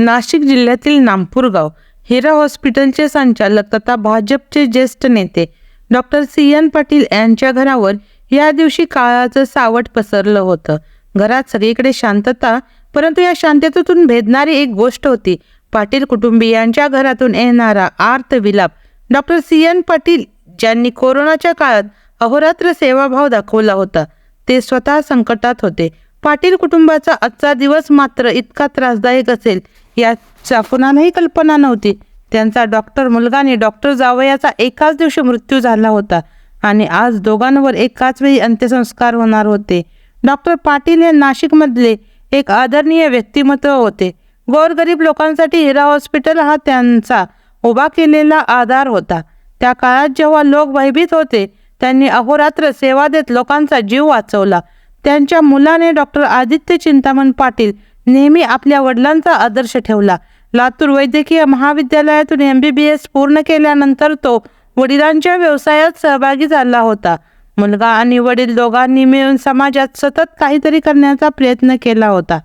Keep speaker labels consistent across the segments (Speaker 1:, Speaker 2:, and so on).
Speaker 1: नाशिक जिल्ह्यातील नामपूरगाव हिरा हॉस्पिटलचे संचालक तथा भाजपचे ज्येष्ठ नेते डॉक्टर सी.एन. पाटील यांच्या घरावर या दिवशी काळाचं सावट पसरलं होतं. घरात सगळीकडे शांतता, परंतु या शांततेतून भेदणारी एक गोष्ट होती. पाटील कुटुंबियांच्या घरातून येणारा आर्त विलाप. Doctor CN. पाटील ज्यांनी कोरोनाच्या काळात अहोरात्र सेवाभाव दाखवला होता, ते स्वतः संकटात होते. पाटील कुटुंबाचा आजचा दिवस मात्र इतका त्रासदायक असेल याचा कुणालाही कल्पना नव्हती. त्यांचा डॉक्टर मुलगा आणि डॉक्टर जावयाचा एकाच दिवशी मृत्यू झाला होता आणि आज दोघांवर एकाच वेळी अंत्यसंस्कार होणार होते. डॉक्टर पाटील हे नाशिकमधले एक आदरणीय व्यक्तिमत्व होते. गोरगरीब लोकांसाठी हिरा हॉस्पिटल हा त्यांचा उभा केलेला आधार होता. त्या काळात जेव्हा लोक भयभीत होते, त्यांनी अहोरात्र सेवा देत लोकांचा जीव वाचवला. त्यांच्या मुलाने डॉक्टर आदित्य चिंतामण पाटील नेहमी आपल्या वडिलांचा आदर्श ठेवला. लातूर वैद्यकीय महाविद्यालयातून MBBS पूर्ण केल्यानंतर तो वडिलांच्या व्यवसायात सहभागी झाला होता. मुलगा आणि वडील दोघांनी मिळून समाजात सतत काहीतरी करण्याचा प्रयत्न केला होता.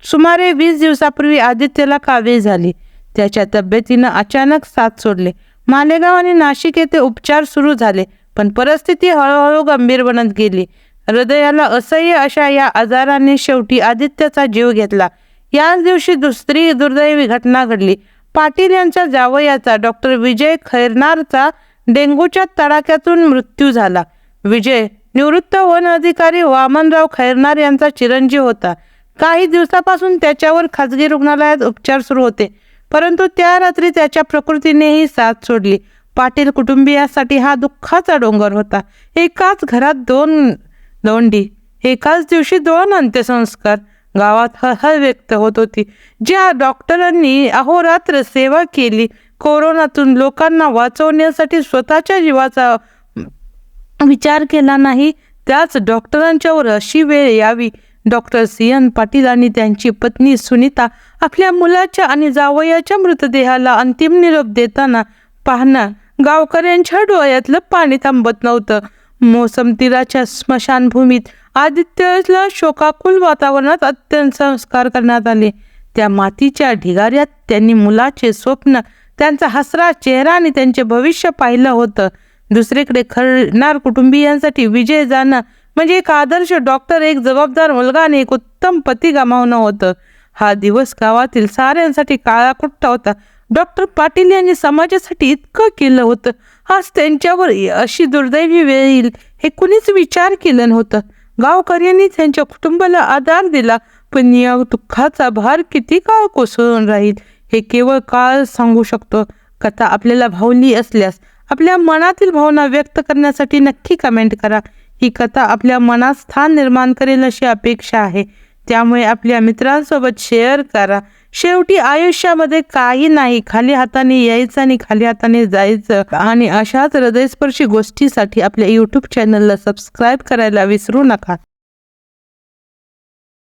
Speaker 1: सुमारे 20 दिवसापूर्वी आदित्यला कावीळ झाली. त्याच्या तब्येतीनं अचानक साथ सोडले. मालेगाव आणि नाशिक येथे उपचार सुरू झाले, पण परिस्थिती हळूहळू गंभीर बनत गेली. हृदयाला असह्य अशा या आजाराने शेवटी आदित्यचा जीव घेतला. याच दिवशी दुसरी दुर्दैवी घटना घडली. पाटील यांच्या जावयाचा डॉक्टर विजय खैरनारचा डेंग्यूच्या तडाख्यातून मृत्यू झाला. विजय निवृत्त वन अधिकारी वामनराव खैरनार यांचा चिरंजीव होता. काही दिवसापासून त्याच्यावर खाजगी रुग्णालयात उपचार सुरू होते, परंतु त्या रात्री त्याच्या प्रकृतीनेही साथ सोडली. पाटील कुटुंबियासाठी हा दुःखाचा डोंगर होता. एकाच घरात दोन लोंढी, एकाच दिवशी 2 अंत्यसंस्कार. गावात हळहळ व्यक्त होत होती. ज्या डॉक्टरांनी अहोरात्र सेवा केली, कोरोनातून लोकांना वाचवण्यासाठी स्वतःच्या जीवाचा विचार केला नाही, त्याच डॉक्टरांच्यावर अशी वेळ यावी. Doctor CN. पाटील आणि त्यांची पत्नी सुनीता आपल्या मुलाच्या आणि जावयाच्या मृतदेहाला अंतिम निरोप देताना पाहणं गावकऱ्यांच्या डोळ्यातलं पाणी थांबत नव्हतं. मोसम तीराच्या स्मशानभूमीत आदित्यला शोकाकुल वातावरणात अंत्यसंस्कार करण्यात आले. त्या मातीच्या ढिगाऱ्यात त्यांनी मुलाचे स्वप्न, त्यांचा हसरा चेहरा आणि त्यांचे भविष्य पाहिलं होतं. दुसरीकडे खैरनार कुटुंबियांसाठी विजय जाणं म्हणजे एक आदर्श डॉक्टर, एक जबाबदार मुलगा आणि एक उत्तम पती गमावणं होतं. हा दिवस गावातील साऱ्यांसाठी काळाकुट्ट होता. डॉक्टर पाटील यांनी समाजासाठी इतकं केलं होतं, आज त्यांच्यावर अशी दुर्दैवी वेळ येईल हे कुणीच विचार केलं नव्हतं. गावकऱ्यांनी त्यांच्या कुटुंबाला आधार दिला, पण या दुःखाचा भार किती काळ कोसळून राहील हे केवळ काळ सांगू शकतो. कथा आपल्याला भावली असल्यास आपल्या मनातील भावना व्यक्त करण्यासाठी नक्की कमेंट करा. ही कथा आपल्या मनात स्थान निर्माण करेल अशी अपेक्षा आहे, त्यामुळे आपल्या मित्रांसोबत शेअर करा. शेवटी आयुष्यामध्ये काही नाही खाली हाताने यायचं आणि खाली हाताने जायचं, आणि अशाच हृदयस्पर्शी गोष्टीसाठी आपल्या YouTube चॅनलला सबस्क्राईब करायला विसरू नका.